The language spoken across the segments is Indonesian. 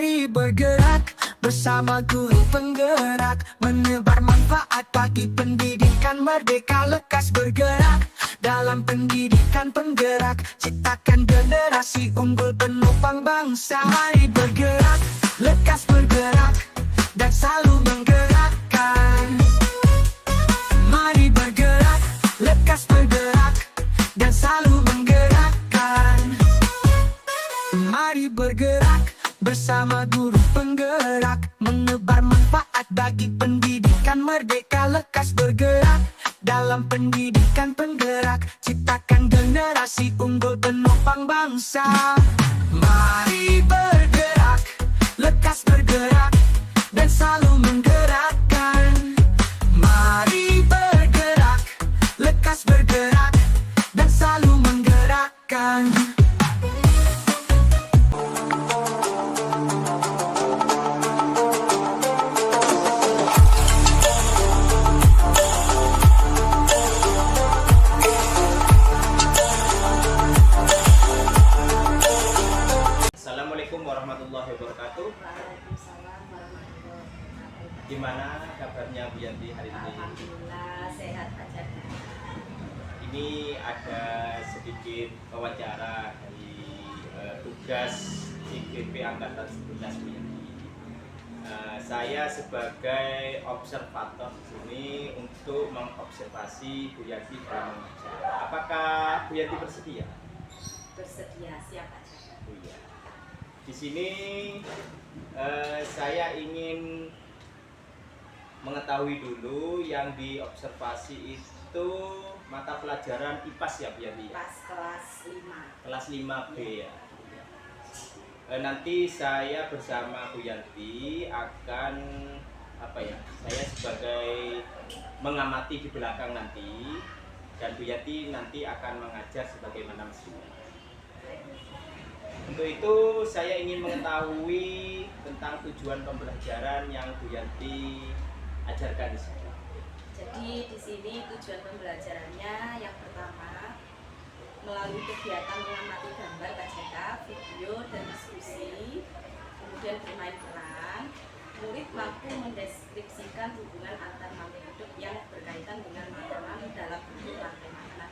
Mari bergerak bersama guru penggerak, menebar manfaat bagi pendidikan merdeka. Lekas bergerak dalam pendidikan penggerak, ciptakan generasi unggul penopang bangsa. Mari bergerak, lekas bergerak, dan selalu menggerakkan. Mari bergerak, lekas bergerak, dan selalu menggerakkan. Mari bergerak bersama guru penggerak, menebar manfaat bagi pendidikan merdeka. Lekas bergerak dalam pendidikan penggerak, ciptakan generasi unggul penopang bangsa. Mari bergerak, lekas bergerak, dan selalu menggerakkan. Mari bergerak, lekas bergerak, dan selalu menggerakkan. Assalamualaikum warahmatullahi wabarakatuh. Waalaikumsalam warahmatullahi wabarakatuh. Gimana kabarnya Bu Yanti hari ini? Alhamdulillah sehat aja. Ini ada sedikit wawancara dari tugas IGP Angkatan 11 Bu Yanti. Saya sebagai observator di sini untuk mengobservasi Bu Yanti dalam mengajar. Apakah Bu Yanti bersedia? Bersedia, siap aja. Oh iya. Di sini saya ingin mengetahui dulu yang diobservasi itu mata pelajaran IPAS ya Bu Yanti? Pas kelas 5. Kelas 5B ya. Nanti saya bersama Bu Yanti akan saya sebagai mengamati di belakang nanti, dan Bu Yanti nanti akan mengajar sebagaimana mestinya. Untuk itu saya ingin mengetahui tentang tujuan pembelajaran yang Bu Yanti ajarkan di sini. Jadi di sini tujuan pembelajarannya yang pertama melalui kegiatan mengamati gambar KJK, video dan diskusi, kemudian bermain peran, murid mampu mendeskripsikan hubungan antar makhluk hidup yang berkaitan dengan makanan dalam bentuk rantai makanan.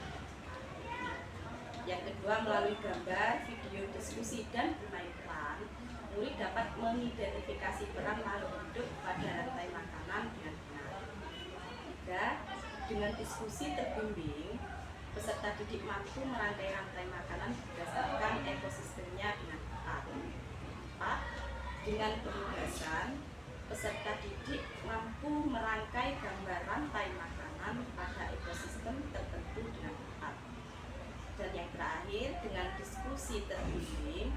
Yang kedua, melalui gambar, video, diskusi, dan bermain peran, murid dapat mengidentifikasi peran makhluk hidup pada rantai makanan dengan benar. Tiga, dengan diskusi terbimbing, peserta didik mampu merangkai rantai makanan berdasarkan ekosistemnya dengan tepat. Empat, dengan penugasan, peserta didik mampu merangkai gambar rantai makanan pada ekosistem tertentu dengan tepat. Dan yang terakhir, dengan diskusi terbimbing,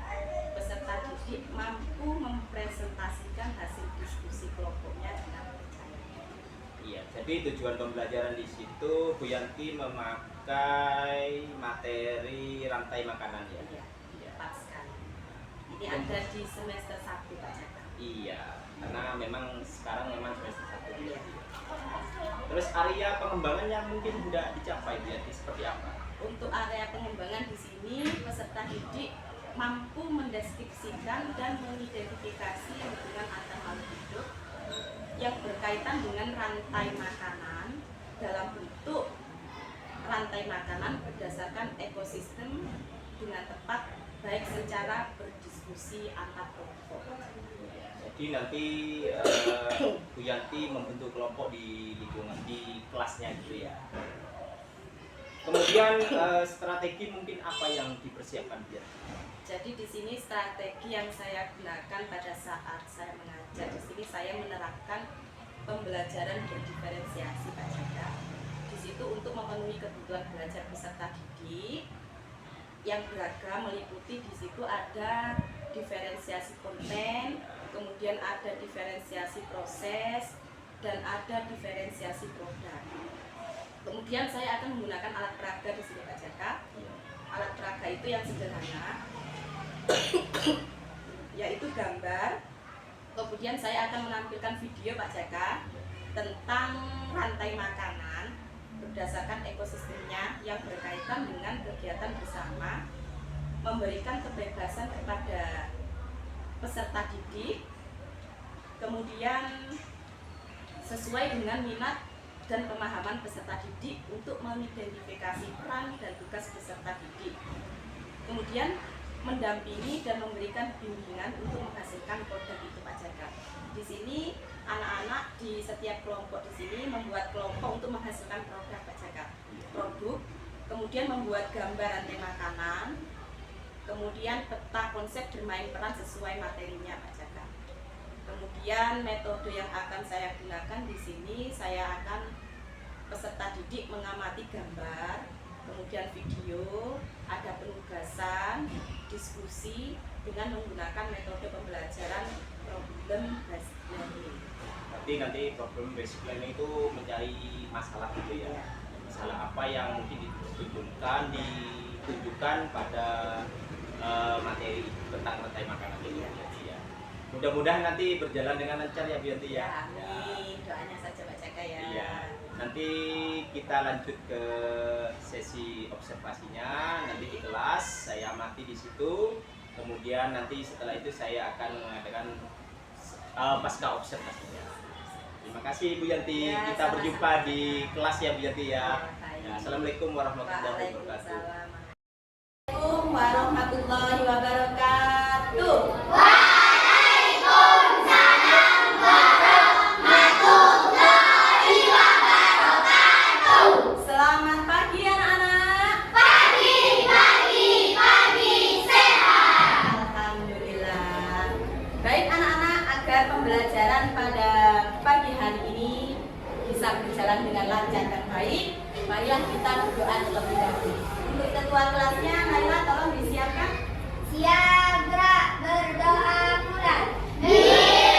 peserta didik mampu mempresentasikan hasil diskusi kelompoknya dengan percaya. Iya, jadi tujuan pembelajaran di situ Bu Yanti memakai materi rantai makanan ya. Iya, tepat sekali. Ini ada di semester 1 Pak Jaka. Iya, karena memang sekarang semester 1. Iya. Terus area pengembangan yang mungkin tidak dicapai Bu Yanti seperti apa? Untuk area pengembangan di sini, peserta didik mampu mendeskripsikan dan mengidentifikasi hubungan antar makhluk hidup yang berkaitan dengan rantai makanan dalam bentuk rantai makanan berdasarkan ekosistem dengan tepat, baik secara berdiskusi antar kelompok. Jadi nanti Bu Yanti membentuk kelompok di lingkungan di kelasnya gitu ya. Kemudian strategi mungkin apa yang dipersiapkan Bu Yanti? Jadi di sini strategi yang saya gunakan pada saat saya mengajar di sini, saya menerapkan pembelajaran berdiferensiasi Pak Jaka. Di situ untuk memenuhi kebutuhan belajar peserta didik yang beragam, meliputi di situ ada diferensiasi konten, kemudian ada diferensiasi proses, dan ada diferensiasi produk. Kemudian saya akan menggunakan alat peraga di sini Pak Jaka. Alat peraga itu yang sederhana, yaitu gambar. Kemudian saya akan menampilkan video Pak Jaka tentang rantai makanan berdasarkan ekosistemnya yang berkaitan dengan kegiatan bersama, memberikan kebebasan kepada peserta didik, kemudian sesuai dengan minat dan pemahaman peserta didik untuk mengidentifikasi peran dan tugas peserta didik. Kemudian mendampingi dan memberikan bimbingan untuk menghasilkan produk itu Pak Jaka. Di sini anak-anak di setiap kelompok di sini membuat kelompok untuk menghasilkan produk Pak Jaka. Produk, kemudian membuat gambar rantai makanan, kemudian peta konsep bermain peran sesuai materinya Pak Jaka. Kemudian metode yang akan saya gunakan di sini, saya akan peserta didik mengamati gambar, kemudian video, ada penugasan, diskusi dengan menggunakan metode pembelajaran problem based learning. Berarti nanti problem based learning itu mencari masalah gitu ya. Masalah apa yang mungkin ditunjukkan pada materi tentang rantai makanan ini. Ya. Mudah-mudahan nanti berjalan dengan lancar ya Bu Yanti ya. Amin, doanya saja Pak Jaka ya. Iya. Nanti kita lanjut ke sesi observasinya, nanti di kelas saya amati di situ. Kemudian nanti setelah itu saya akan mengadakan pasca observasinya. Terima kasih Bu Yanti. Ya, kita sama-sama. berjumpa di kelas ya Bu Yanti ya. Baik. Ya, Assalamualaikum warahmatullahi wabarakatuh. Waalaikumsalam warahmatullahi wabarakatuh. Selamat pagi anak-anak. Sehat. Alhamdulillah. Baik anak-anak, agar pembelajaran pada pagi hari ini bisa berjalan dengan lancar dan baik, marilah kita berdoa terlebih dahulu. Untuk ketua kelasnya, Naila tolong disiapkan. Siap, gerak, berdoa mulai. Iya.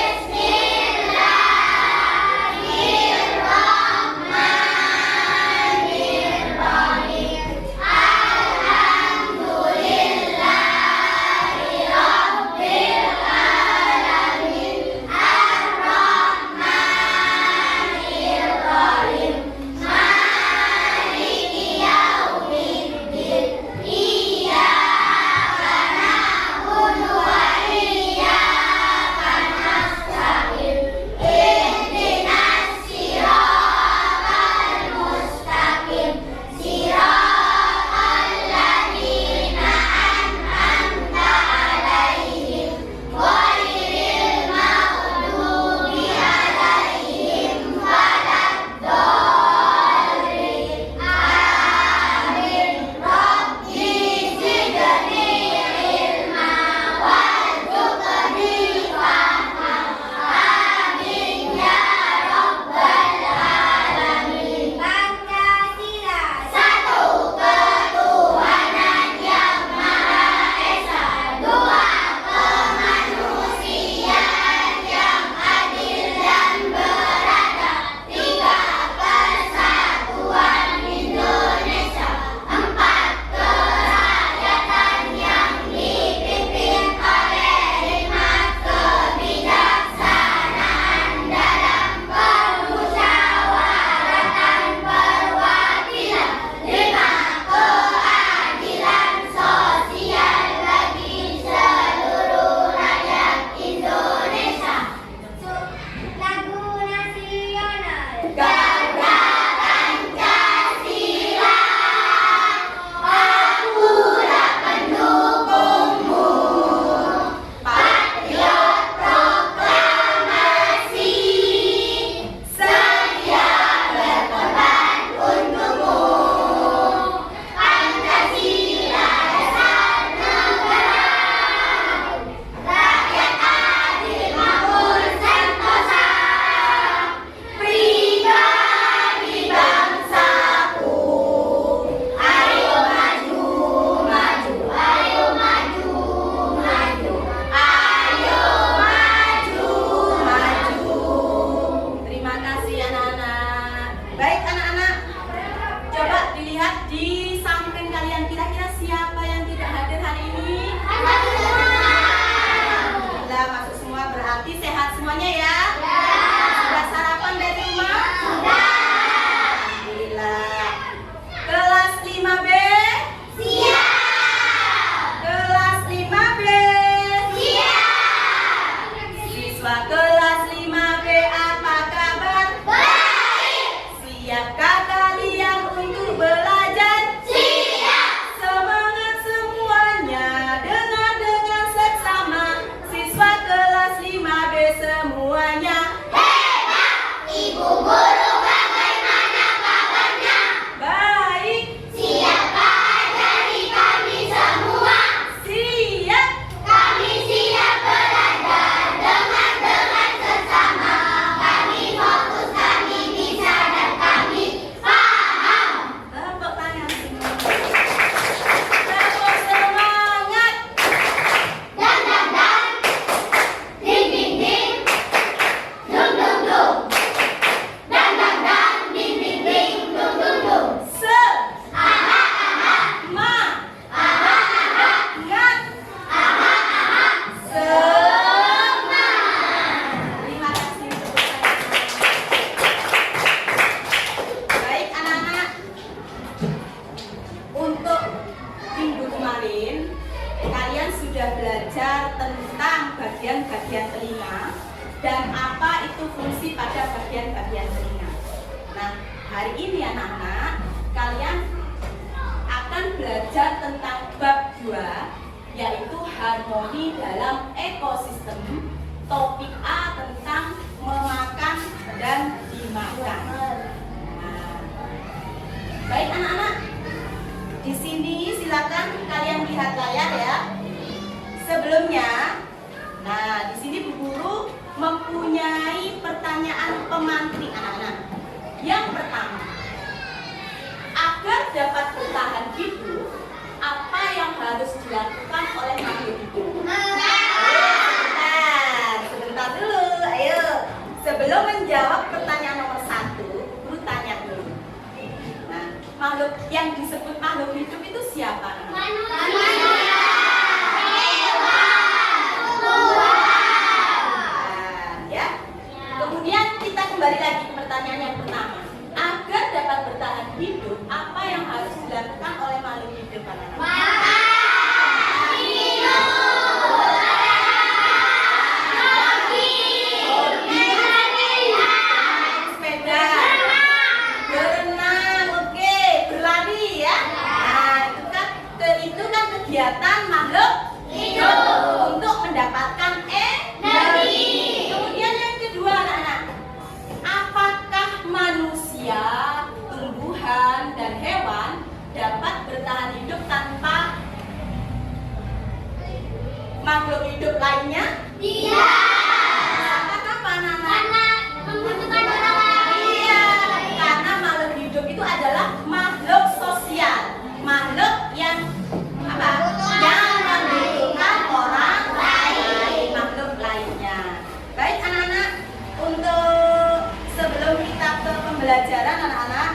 bagian telinga dan apa itu fungsi pada bagian-bagian telinga. Nah, hari ini anak-anak, kalian akan belajar tentang bab 2, yaitu harmoni dalam ekosistem. Topik A tentang memakan dan dimakan. Nah, baik anak-anak, di sini silakan kalian lihat layar ya. Sebelumnya, nah di sini Bu Guru mempunyai pertanyaan pemantik anak-anak. Yang pertama, agar dapat bertahan hidup, apa yang harus dilakukan oleh makhluk hidup? Sebentar dulu, ayo. Sebelum menjawab pertanyaan nomor 1, Guru tanya dulu. Nah, makhluk yang disebut makhluk hidup itu siapa? Kemudian kita kembali lagi ke pertanyaan yang pertama. Agar dapat bertahan hidup, apa yang harus dilakukan oleh makhluk hidup? Sepeda, berenang, oke, berlari ya. Nah, itu kan kegiatan makhluk hidup untuk mendapatkan energi. Kemudian yang kedua anak-anak, apakah manusia, tumbuhan, dan hewan dapat bertahan hidup tanpa makhluk hidup lainnya? Kenapa anak-anak? Iya, karena makhluk hidup itu adalah makhluk sosial, makhluk yang apa? Yang membutuhkan orang lain, makhluk lainnya. Baik anak-anak, untuk sebelum kita ke pembelajaran anak-anak,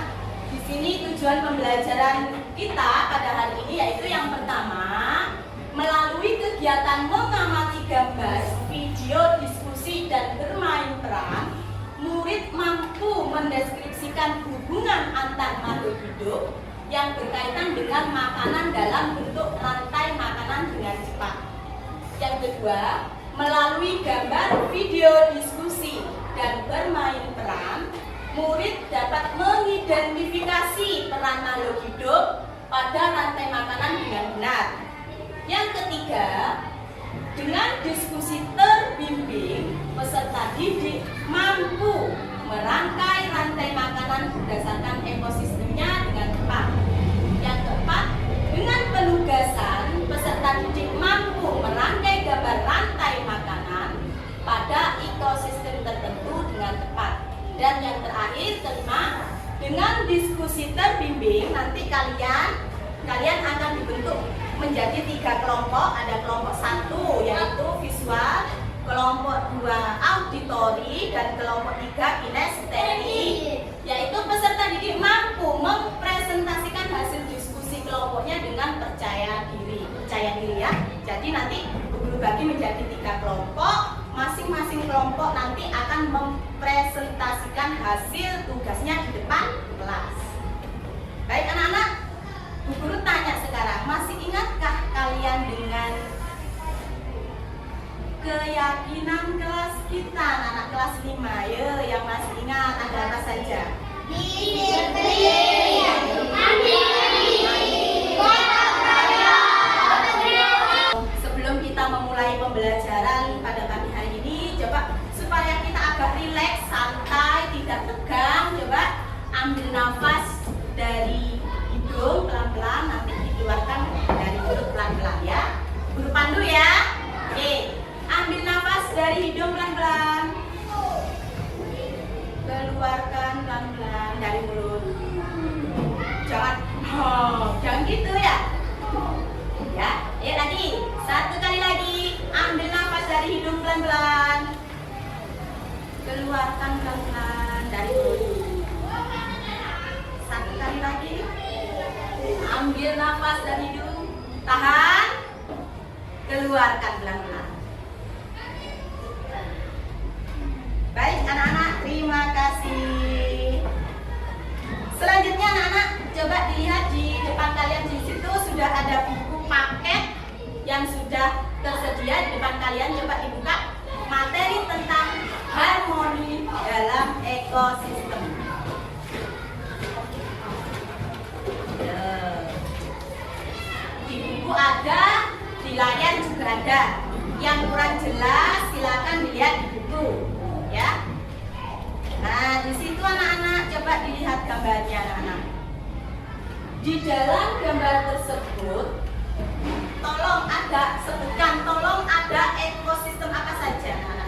di sini tujuan pembelajaran kita pada hari ini yaitu yang pertama, melalui kegiatan mengamati gambar, video, diskusi, dan bermain peran, murid mampu mendeskripsikan hubungan antar makhluk hidup yang berkaitan dengan makanan dalam bentuk rantai makanan dengan cepat. Yang kedua, melalui gambar, video, diskusi, dan bermain peran, murid dapat mengidentifikasi peran makhluk hidup pada rantai makanan dengan benar. Yang ketiga, dengan diskusi terbimbing, peserta didik mampu merangkai rantai makanan berdasarkan ekosistemnya dengan tepat. Yang keempat, dengan penugasan, peserta didik mampu merangkai gambar rantai makanan pada ekosistem tertentu dengan tepat. Dan yang terakhir, kelima, dengan diskusi terbimbing, nanti kalian akan dibentuk menjadi 3 kelompok. Ada kelompok 1 yaitu visual, kelompok 2 auditori, dan kelompok 3 kinestetik. Yaitu peserta didik mampu mempresentasikan hasil diskusi kelompoknya dengan percaya diri ya. Jadi nanti guru bagi menjadi 3 kelompok. Masing-masing kelompok nanti akan mempresentasikan hasil tugasnya di depan kelas. Baik anak-anak, Bu Guru tanya sekarang, masih ingatkah kalian dengan keyakinan kelas kita, anak-anak kelas 5? Ya, yang masih ingat ada apa saja? Sebelum kita memulai pembelajaran pada pagi hari ini, coba supaya kita agak rileks, santai, tidak tegang, coba ambil nafas dari hidung pelan-pelan, nanti dikeluarkan dari mulut pelan-pelan ya. Guru pandu ya. Oke, ambil nafas dari hidung pelan-pelan, keluarkan pelan-pelan dari mulut. Jangan gitu ya. Ya, ayo lagi. 1 kali lagi. Ambil nafas dari hidung pelan-pelan, keluarkan pelan-pelan dari mulut. 1 kali lagi. Ambil nafas dari hidung, tahan, keluarkan pelan-pelan. Baik anak-anak, terima kasih. Selanjutnya anak-anak, coba dilihat di depan kalian, di situ sudah ada buku paket yang sudah tersedia di depan kalian. Coba dibuka. ekosistem. Di buku ada, di layar juga ada. Yang kurang jelas silakan dilihat di buku, ya. Nah, di situ anak-anak coba dilihat gambarnya, anak-anak. Di dalam gambar tersebut, tolong ada ekosistem apa saja, anak-anak?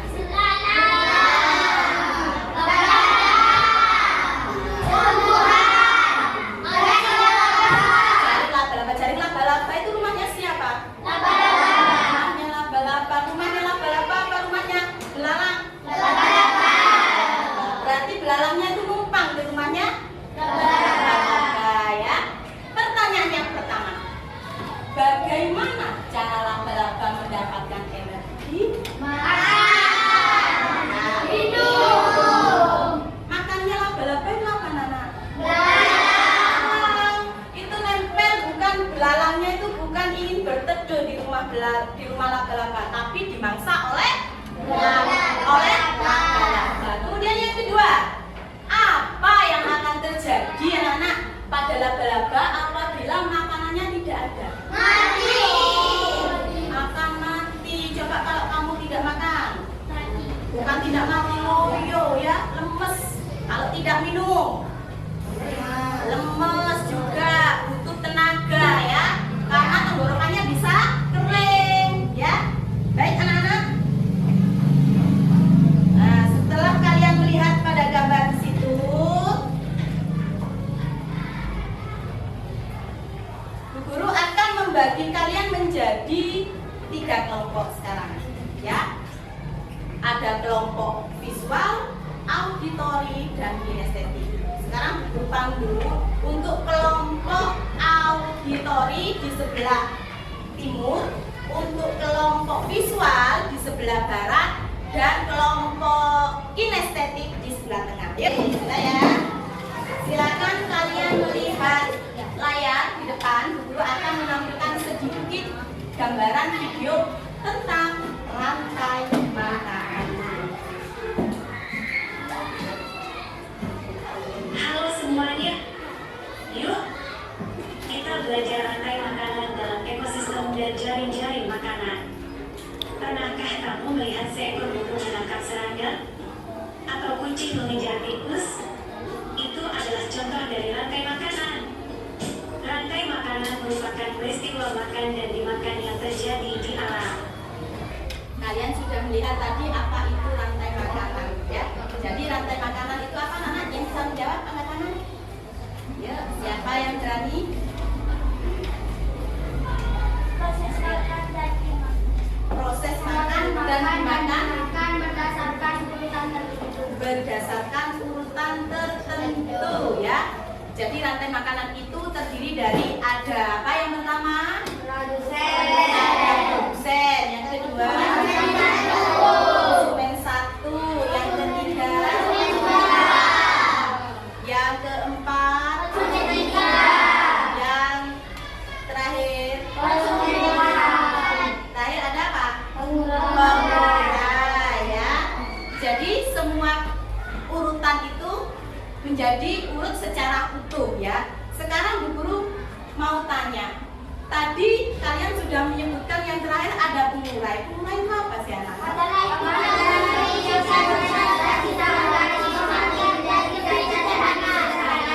Cari laba-laba itu rumahnya siapa? Rumahnya laba-laba. Rumahnya laba-laba apa rumahnya belalang? Berarti belalangnya itu numpang di rumahnya laba-laba, ya. Pertanyaan yang pertama, bagaimana cara laba-laba mendapatkan energi? Makannya laba-laba itu apa, Nana? Belalang. Itu nempel, bukan belalangnya itu bukan ingin berteduh di rumah laba-laba, tapi dimangsa oleh laba-laba. Kemudian yang kedua, apa yang akan terjadi, anak-anak, pada laba-laba apabila makanannya tidak ada? Akan mati. Coba kalau kamu tidak makan, bukan tidak mati, loyo ya, lemes. Kalau tidak minum, lemes juga, butuh tenaga, ya, karena tenggorokannya bisa kering, ya. Baik anak-anak. Nah, setelah kalian melihat pada gambar di situ, Bu Guru akan membagi kalian menjadi 3 kelompok sekarang, ya. Ada kelompok visual, auditori, dan kinestetik. Sekarang Bu Guru pandu untuk kelompok auditori di sebelah timur, untuk kelompok visual di sebelah barat, dan kelompok kinestetik di sebelah tengah. Yuk, kita ya. Silakan kalian melihat layar di depan. Bu Guru akan menampilkan sedikit gambaran video tentang rantai makanan. Halo semuanya, yuk kita belajar rantai makanan dalam ekosistem dan jaring-jaring makanan. Pernahkah kamu melihat seekor burung menangkap serangga? Atau kucing mengejar tikus? Itu adalah contoh dari rantai makanan. Rantai makanan merupakan peristiwa makan dan dimakan yang terjadi di alam. Kalian sudah melihat tadi apa itu rantai makanan, ya. Jadi rantai makanan itu apa, anak? Yang bisa menjawab anak-anak? Ya, siapa yang berani? Proses makan dan dimakan berdasarkan urutan tertentu, ya. Jadi rantai makanan itu terdiri dari ada apa yang pertama? Ada produsen, yang kedua konsumen satu, yang ketiga, yang keempat, yang terakhir ada apa? Pengurai, ya. Jadi semua urutan itu menjadi urut secara utuh, ya. Sekarang Bu Guru mau tanya, tadi kalian sudah menyebutkan yang terakhir ada pengurai. Pengurai itu apa sih, anak?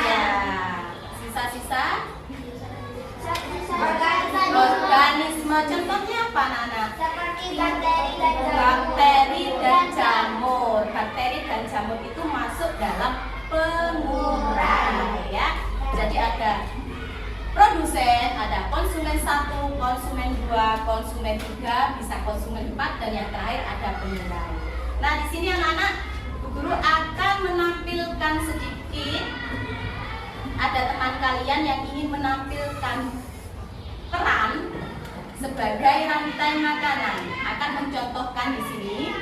Ya, sisa-sisa organisme. Contohnya apa, Nana? Bakteri dan jamur. Bakteri dan jamur itu masuk dalam pengurai, ya. Jadi ada produsen, ada konsumen 1, konsumen 2, konsumen 3, bisa konsumen 4, dan yang terakhir ada pengurai. Nah, di sini anak-anak, Bu Guru akan menampilkan sedikit. Ada teman kalian yang ingin menampilkan peran sebagai rantai makanan. Akan mencontohkan di sini.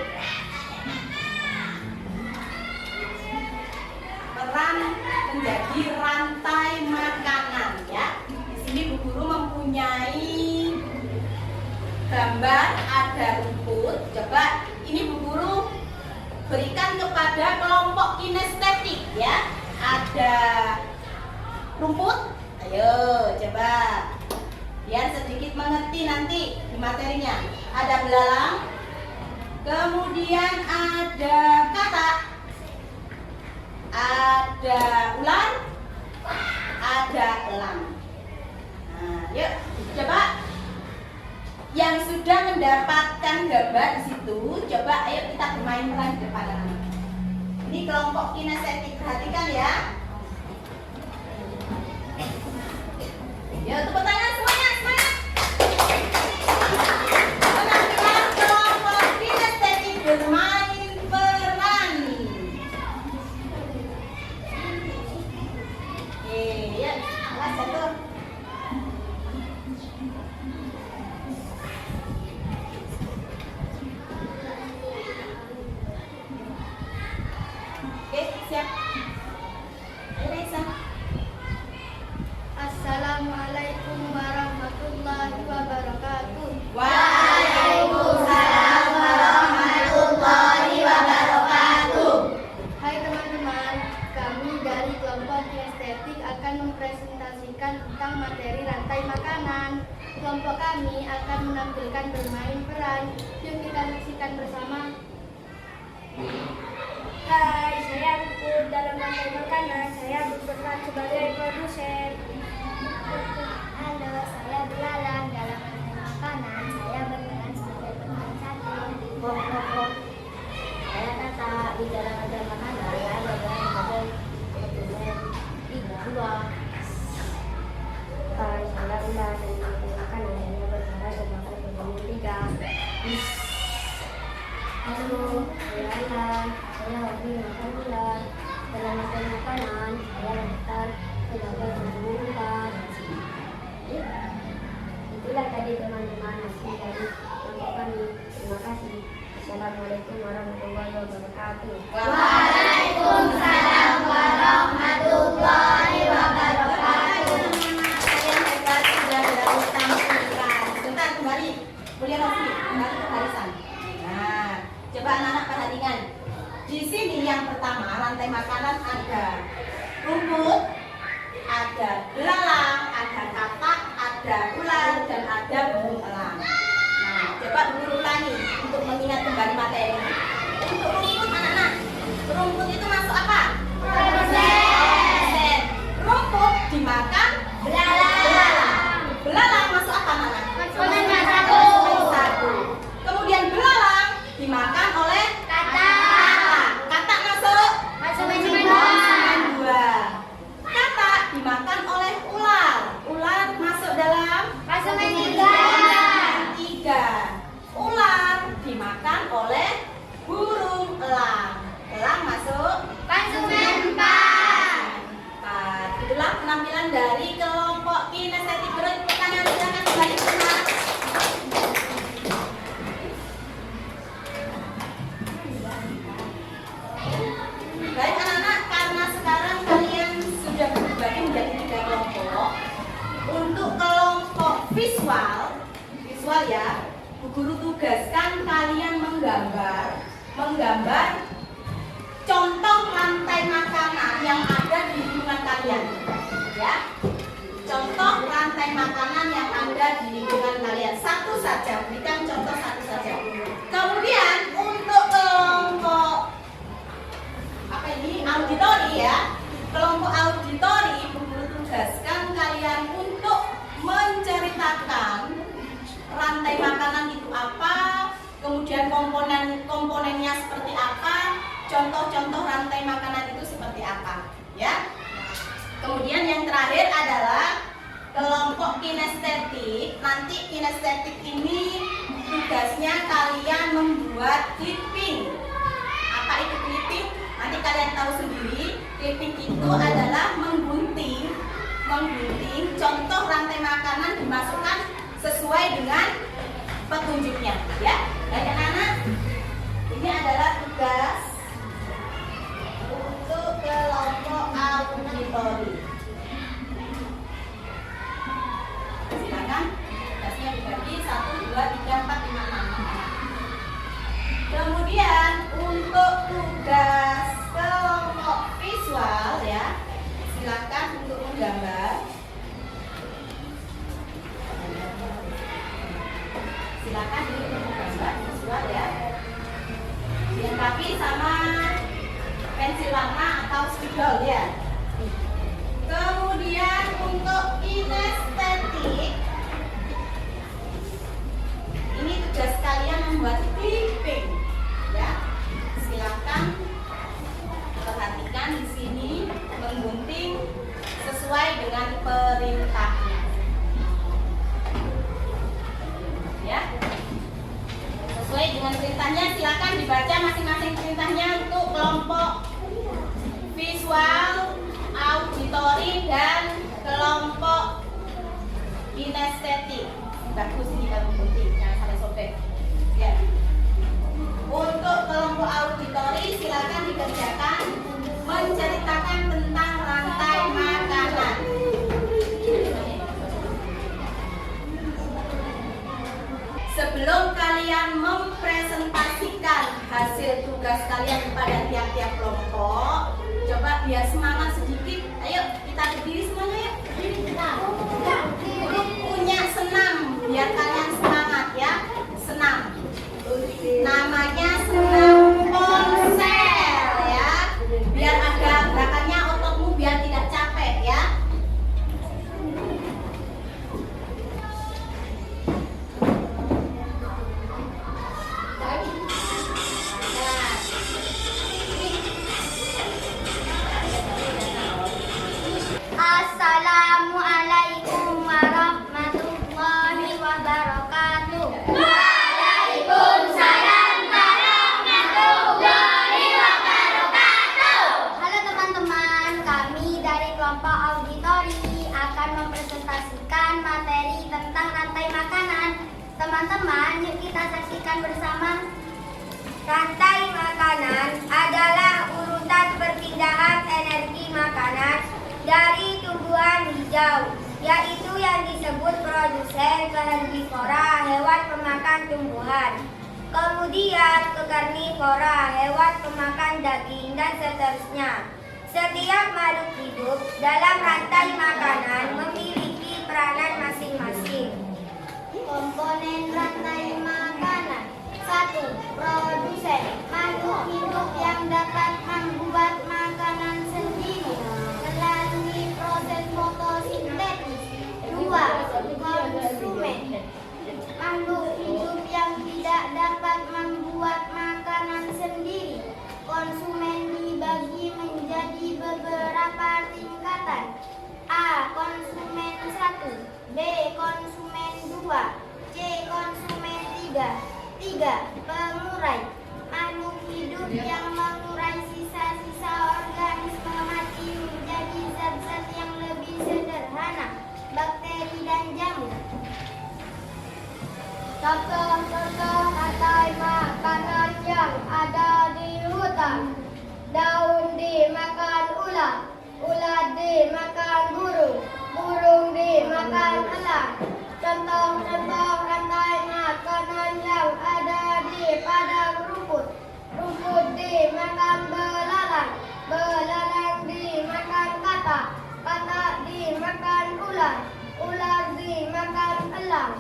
Peran menjadi rantai makanan, ya. Di sini Bu Guru mempunyai gambar ada rumput. Coba ini Bu Guru berikan kepada kelompok kinestetik. Ya, ada rumput. Ayo, coba. Biar sedikit mengerti nanti di materinya. Ada belalang. Kemudian ada katak. Ada ular. Ada elang. Nah, yuk coba. Yang sudah mendapatkan gambar di situ, coba ayo kita bermain peran di depan anak. Ini kelompok kinestetik, perhatikan ya. Yuk tepuk tangan semuanya, semangat. Penampilan kelompok kinestetik bermain peran. Yuk, awas jatuh. Oke, siap. Ayo Raisa. Assalamualaikum warahmatullahi wabarakatuh. Waalaikumsalam warahmatullahi wabarakatuh. Hai teman-teman, kami dari kelompok kinestetik akan mempresentasikan tentang materi rantai makanan. Kelompok kami akan menampilkan bermain peran. Yuk kita saksikan bersama. Hai, saya Puput. Dalam rantai makanan, saya berperan sebagai produsen. Halo, saya Belalang. Dalam rantai makanan, saya berperan sebagai pemeran sate. Saya Tata. Di dalam rantai makanan, saya berperan sebagai produsen dua. Hai, saya Ular. Dalam rantai makanan, saya berperan sebagai produsen tiga. Halo, saya Ular. Saya hobi makan ular. Dalam rantai makanan, saya berperan sebagai produsen empat. Itulah tadi teman-teman hasil dari kelompok kami. Terima kasih. Assalamualaikum warahmatullahi wabarakatuh. Waalaikumsalam warahmatullahi wabarakatuh. Kalian hebat sudah berhasil tampilkan. Sebentar kembali. Kuliah Rofi, kembali ke barisan. Nah, coba anak-anak perhatikan. Di sini yang pertama rantai makanan ada rumput, ada belalang, ada katak, ada ular, dan ada burung elang. Nah, coba dulu ulangi untuk mengingat kembali materi. Untuk rumput anak-anak, rumput itu masuk apa? Produsen. Rumput dimakan belalang. Belalang masuk apa anak-anak? Konsumen satu. Kemudian belalang dimakan oleh katak. Katak masuk Konsumen dua. Katak dimakan oleh ular. Ular masuk dalam Konsumen tiga. tiga. Ular dimakan oleh burung elang. Elang masuk Konsumen empat. empat. Itulah penampilan dari kelompok kinestetik. Pertanyaan silakan kembali ke rumah. Baik anak-anak, karena sekarang kalian sudah berbagi menjadi tiga kelompok. Untuk kelompok visual ya, Bu Guru tugaskan kalian menggambar contoh rantai makanan yang ada di lingkungan kalian. Ya, contoh rantai makanan yang ada di lingkungan kalian. Satu saja, berikan contoh satu saja. Kemudian untuk kelompok auditori ya, kelompok auditori Bu Guru tugaskan kalian untuk menceritakan rantai makanan itu apa, kemudian komponennya seperti apa, contoh-contoh rantai makanan itu seperti apa ya. Kemudian yang terakhir adalah kelompok kinestetik. Nanti kinestetik ini tugasnya kalian membuat clipping. Apa itu clipping? Nanti kalian tahu sendiri. Clipping itu adalah menggunting contoh rantai makanan dimasukkan sesuai dengan petunjuknya ya. Baik anak-anak, ini adalah tugas untuk kelompok auditori. Silakan tugasnya dibagi 1, 2, 3, 4, 5, 6. Kemudian untuk tugas kelompok visual sama pensil warna atau spidol ya. Kemudian untuk kinestetik, ini tugas kalian membuat clipping ya. Silakan perhatikan di sini menggunting sesuai dengan perintahnya. Ya. Sesuai dengan perintahnya, silakan dibaca masing-masing perintahnya untuk kelompok visual, auditori, dan kelompok kinestetik. Bagus ini kalau gunting, jangan sampai sobek. Ya. Untuk kelompok auditori silakan dikerjakan menceritakan tentang rantai makanan. Sebelum kalian mempresentasikan hasil tugas kalian kepada tiap-tiap kelompok, coba biar semangat sedikit. Ayo kita berdiri semuanya ya. Punya senam biar kalian semangat ya. Senam. Namanya senam ponsel ya. Biar ada gerakannya, ototmu biar tidak capek ya. Assalamualaikum warahmatullahi wabarakatuh. Halo teman-teman, kami dari kelompok auditori akan mempresentasikan materi tentang rantai makanan. Teman-teman, yuk kita saksikan bersama. Rantai makanan adalah urutan perpindahan energi makanan dari tumbuhan hijau, yaitu yang disebut produsen ke herbivora, hewan pemakan tumbuhan. Kemudian ke karnivora, hewan pemakan daging, dan seterusnya. Setiap makhluk hidup dalam rantai makanan memiliki peranan masing-masing. Komponen rantai makanan. 1. Produsen, makhluk hidup yang dapat membuat makanan sendiri melalui proses fotosintesis. 2. Konsumen, makhluk hidup yang tidak dapat membuat makanan sendiri. Konsumen dibagi menjadi beberapa tingkatan. A. Konsumen 1, B. Konsumen 2, C. Konsumen 3. 3. Pengurai, makhluk hidup yang mengurai sisa-sisa organisme mati menjadi zat-zat yang lebih sederhana, bakteri dan jamur. Contoh-contoh rantai makanan yang ada di hutan. Daun dimakan ulat, ulat dimakan burung, burung dimakan elang. Contoh-contoh rantai makanan yang ada di padang rumput. Rumput dimakan belalang, belalang dimakan katak, katak dimakan ular, ular dimakan elang.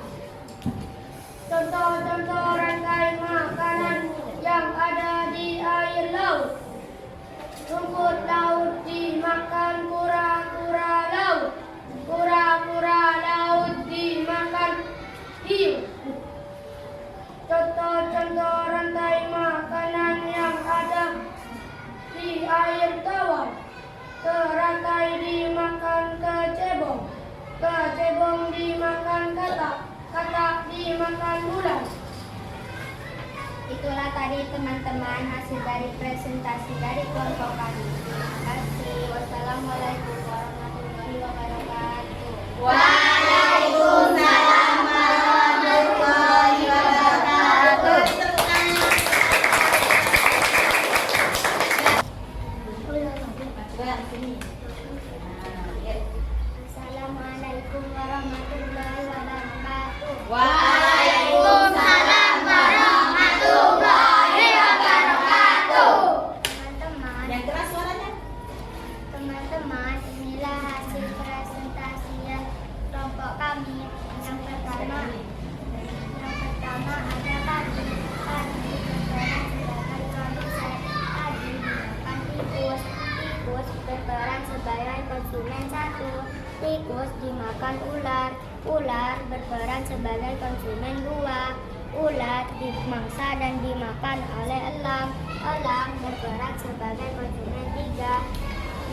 Contoh-contoh rantai makanan yang ada di air laut. Rumput laut dimakan kura-kura laut, kura-kura laut dimakan hiu. Contoh-contoh rantai makanan yang ada di air tawar. Teratai dimakan kecebong, kecebong dimakan katak, katak dimakan ular. Itulah tadi teman-teman hasil dari presentasi dari kelompok kami. Terima kasih. Wassalamualaikum warahmatullahi wabarakatuh. Waalaikumsalam warahmatullahi wabarakatuh. Assalamualaikum warahmatullahi wabarakatuh. Waalaikumsalam warahmatullahi wabarakatuh. Teman-teman, Yang keras suaranya. teman-teman, inilah hasil presentasian sebagai konsumen 1, tikus dimakan ular, ular berperan sebagai konsumen 2, ulat dimangsa dan dimakan oleh elang, elang berperan sebagai konsumen 3.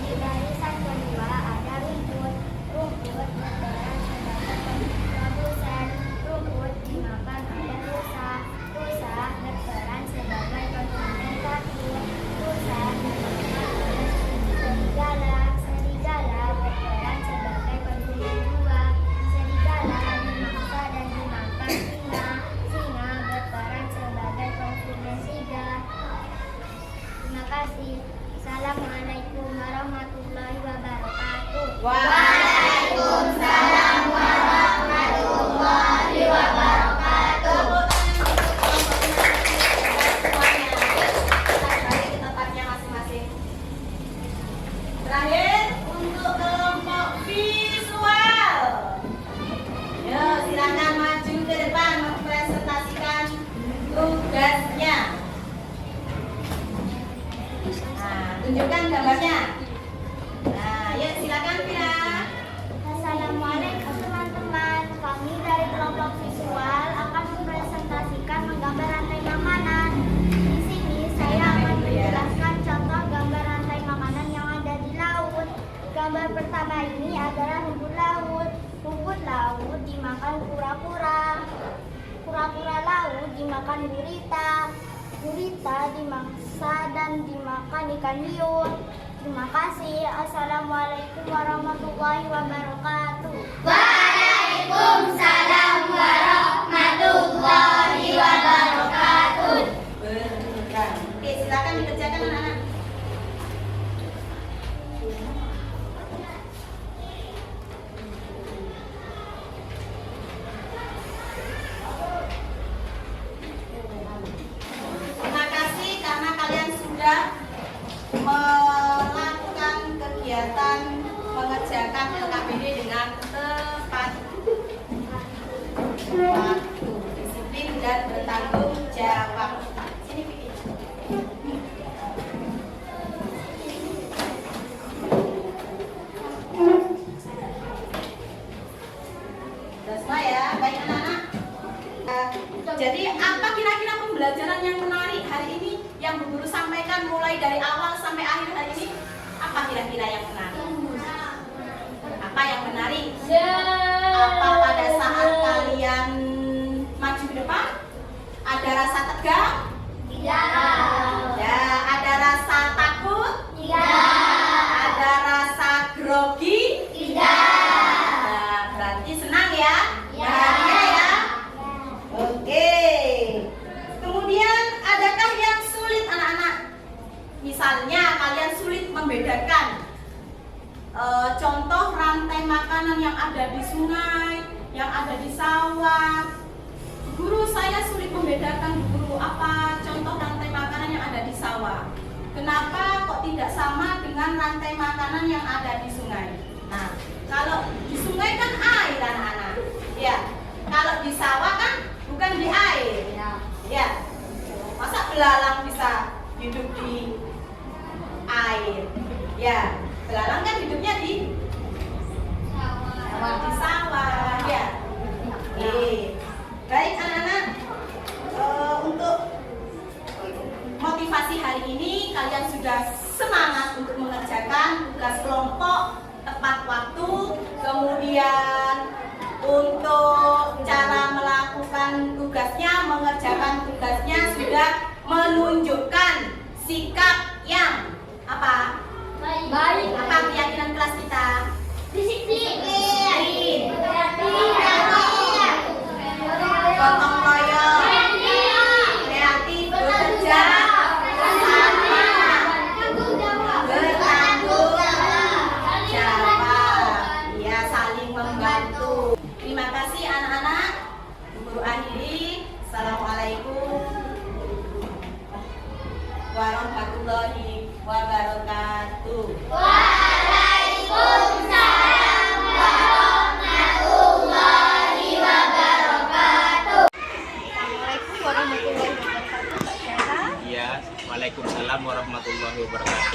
Di barisan kedua ada rumput, rumput berperan sebagai produsen, rumput dimakan oleh rusa, rusa berperan sebagai konsumen 1, rusa dimakan oleh serigala, serigala berperan sebagai konsumen 2, serigala dimangsa dan dimakan singa, singa berperan sebagai konsumen 3. Terima kasih. Assalamualaikum warahmatullahi wabarakatuh. Waalaikumsalam warahmatullahi wabarakatuh. Kembali ke tempatnya masing-masing. Terakhir untuk kelompok visual. Yo, silakan maju ke depan mempresentasikan tugasnya. Nah, tunjukkan gambarnya. Nah, yuk silakan Vira. Assalamualaikum teman-teman. Kami dari kelompok visual akan mempresentasikan menggambar rantai makanan. Di sini saya akan menjelaskan contoh gambar rantai makanan yang ada di laut. Gambar pertama ini adalah rumput laut. Rumput laut dimakan kura-kura. Kura-kura laut dimakan gurita. Gurita dimangsa dan dimakan ikan hiu. Terima kasih. Assalamualaikum warahmatullahi wabarakatuh. Waalaikumsalam warahmatullahi wabarakatuh. Benar. Oke, silakan dikerjakan anak-anak. Terima kasih karena kalian sudah melakukan kegiatan mengerjakan LKPD dengan tepat waktu, disiplin dan bertanggung jawab. Sini Vicky. Sudah semua ya, baik anak-anak. Jadi apa kira-kira pembelajaran yang menarik hari ini yang Bu Guru sampaikan mulai dari awal sampai akhir hari ini? Apa kira-kira yang menarik? Apa yang menarik? Apa pada saat kalian maju ke depan ada rasa tegang? Tidak. Ya, ada rasa takut? Tidak. Ada rasa grogi? Tidak. Nah, berarti senang ya? Ya. Bahagia ya? Oke. Kemudian adakah yang sulit anak-anak? Misalnya kalian sulit membedakan contoh rantai makanan yang ada di sungai, yang ada di sawah. Guru, saya sulit membedakan guru apa contoh rantai makanan yang ada di sawah. Kenapa kok tidak sama dengan rantai makanan yang ada di sungai? Nah, kalau di sungai kan air anak-anak. Ya. Kalau di sawah kan bukan di air. Ya. Masa belalang bisa hidup di air? Ya, belalang kan hidupnya di sawah. Ya. Baik anak-anak, untuk motivasi hari ini kalian sudah semangat untuk mengerjakan tugas kelompok tepat waktu, kemudian untuk cara melakukan tugasnya, mengerjakan tugasnya sudah menunjukkan sikap yang apa? Baik. Apa keyakinan kelas kita? Disiplin. Gotong royong, kreatif, bekerja sama, bertanggung jawab, ya saling membantu. Terima kasih anak-anak. Guru akhiri. Assalamualaikum warahmatullahi wabarakatuh. Waalaikumsalam warahmatullahi wabarakatuh. Assalamualaikum warahmatullahi wabarakatuh. Pak Syara. Iya, Waalaikumsalam warahmatullahi wabarakatuh.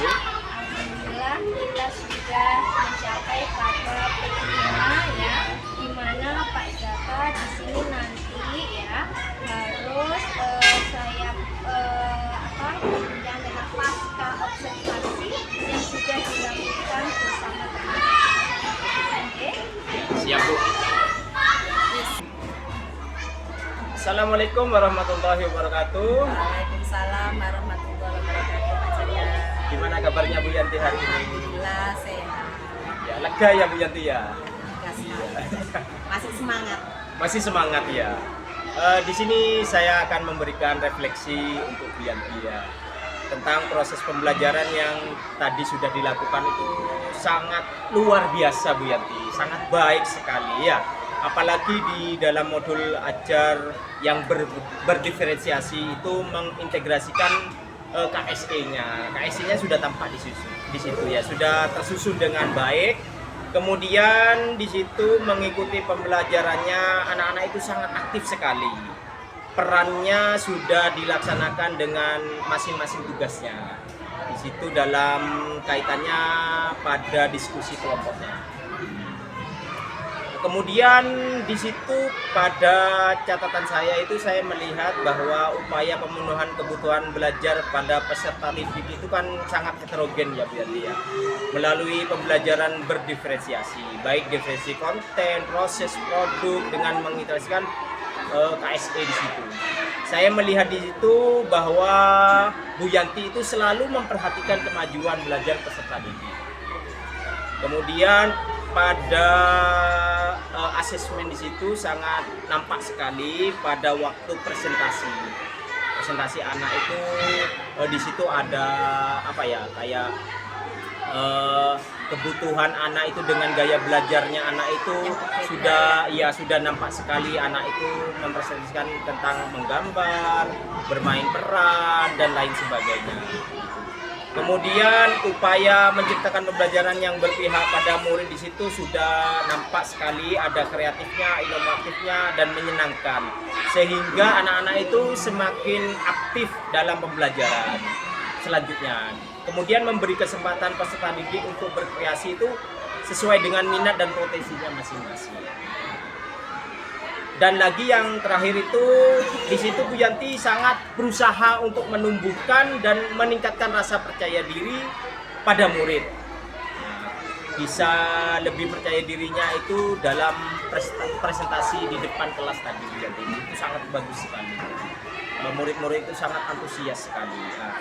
Alhamdulillah kita sudah mencapai pada P5 ya, di mana Pak Jaka di sini nanti ya harus yang dengan pasca observasi yang sudah dilakukan bersama teman-teman. Oke. Siap, Bu. Assalamualaikum warahmatullahi wabarakatuh. Waalaikumsalam warahmatullahi wabarakatuh, Pak Jaka. Gimana kabarnya Bu Yanti hari ini? Alhamdulillah sehat. Ya, lega ya Bu Yanti ya. Masih semangat. Masih semangat ya. Di sini saya akan memberikan refleksi untuk Bu Yanti ya, tentang proses pembelajaran yang tadi sudah dilakukan itu sangat luar biasa Bu Yanti, sangat baik sekali ya. Apalagi di dalam modul ajar yang berdiferensiasi itu mengintegrasikan KSE-nya. KSE-nya sudah tampak di situ ya, sudah tersusun dengan baik. Kemudian di situ mengikuti pembelajarannya anak-anak itu sangat aktif sekali. Perannya sudah dilaksanakan dengan masing-masing tugasnya. Di situ dalam kaitannya pada diskusi kelompoknya. Kemudian di situ pada catatan saya itu saya melihat bahwa upaya pemenuhan kebutuhan belajar pada peserta didik itu kan sangat heterogen ya Bu Yanti ya. Melalui pembelajaran berdiferensiasi, baik diferensi konten, proses, produk dengan mengintegrasikan KSE di situ. Saya melihat di situ bahwa Bu Yanti itu selalu memperhatikan kemajuan belajar peserta didik. Kemudian pada asesmen di situ sangat nampak sekali pada waktu presentasi anak itu di situ ada kayak kebutuhan anak itu dengan gaya belajarnya anak itu sudah nampak sekali anak itu mempresentasikan tentang menggambar, bermain peran dan lain sebagainya. Kemudian upaya menciptakan pembelajaran yang berpihak pada murid di situ sudah nampak sekali ada kreatifnya, inovatifnya dan menyenangkan. Sehingga anak-anak itu semakin aktif dalam pembelajaran selanjutnya. Kemudian memberi kesempatan peserta didik untuk berkreasi itu sesuai dengan minat dan potensinya masing-masing. Dan lagi yang terakhir itu di situ Bu Yanti sangat berusaha untuk menumbuhkan dan meningkatkan rasa percaya diri pada murid. Bisa lebih percaya dirinya itu dalam presentasi di depan kelas tadi Bu Yanti. Itu sangat bagus sekali. Murid-murid itu sangat antusias sekali. Nah,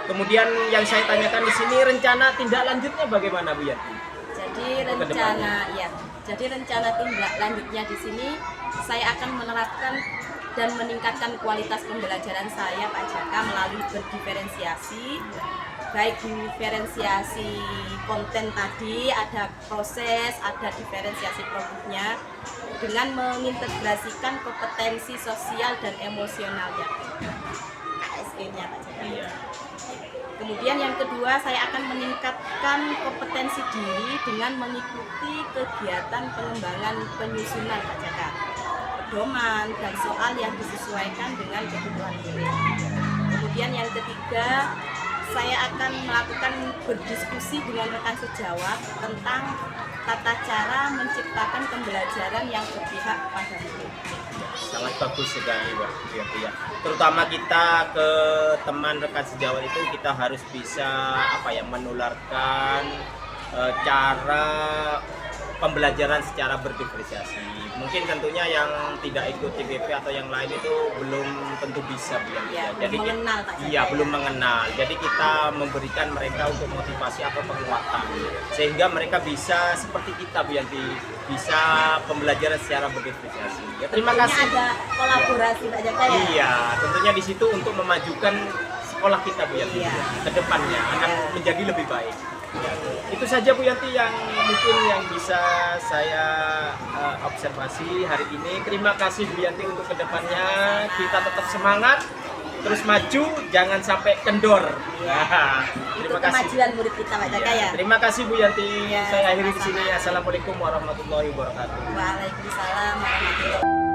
kemudian yang saya tanyakan di sini rencana tindak lanjutnya bagaimana Bu Yanti? Jadi rencana tindak lanjutnya di sini saya akan menerapkan dan meningkatkan kualitas pembelajaran saya Pak Jaka melalui berdiferensiasi, baik diferensiasi konten tadi, ada proses, ada diferensiasi produknya dengan mengintegrasikan kompetensi sosial dan emosionalnya KSE-nya Pak Jaka. Iya. Kemudian yang kedua, saya akan meningkatkan kompetensi diri dengan mengikuti kegiatan pengembangan penyusunan Pak Jaka, pedoman dan soal yang disesuaikan dengan kebutuhan murid. Kemudian yang ketiga, saya akan melakukan berdiskusi dengan rekan sejawat tentang tata cara menciptakan pembelajaran yang berpihak pada murid. Sangat bagus sekali Pak Yanti ya. Terutama kita ke teman rekan sejawat itu kita harus bisa menularkan cara pembelajaran secara berdiferensiasi. Mungkin tentunya yang tidak ikut TBP atau yang lain itu belum tentu bisa Bu Yanti. Jadi belum mengenal. Jadi kita memberikan mereka untuk motivasi atau penguatan sehingga mereka bisa seperti kita Bu Yanti, bisa pembelajaran secara berdiferensiasi. Ya, terima kasih. Ada kolaborasi Pak Jaka ya. Iya, tentunya di situ untuk memajukan sekolah kita Bu Yanti ke depannya akan menjadi lebih baik. Ya, itu saja Bu Yanti yang mungkin yang bisa saya observasi hari ini. Terima kasih Bu Yanti untuk kedepannya kita tetap semangat, terus maju, jangan sampai kendor. Nah, terima kasih. Kemajuan murid kita Pak Jaka ya. Terima kasih Bu Yanti. Ya, saya akhiri di sama-sama. sini. Assalamualaikum warahmatullahi wabarakatuh. Waalaikumsalam warahmatullahi wabarakatuh.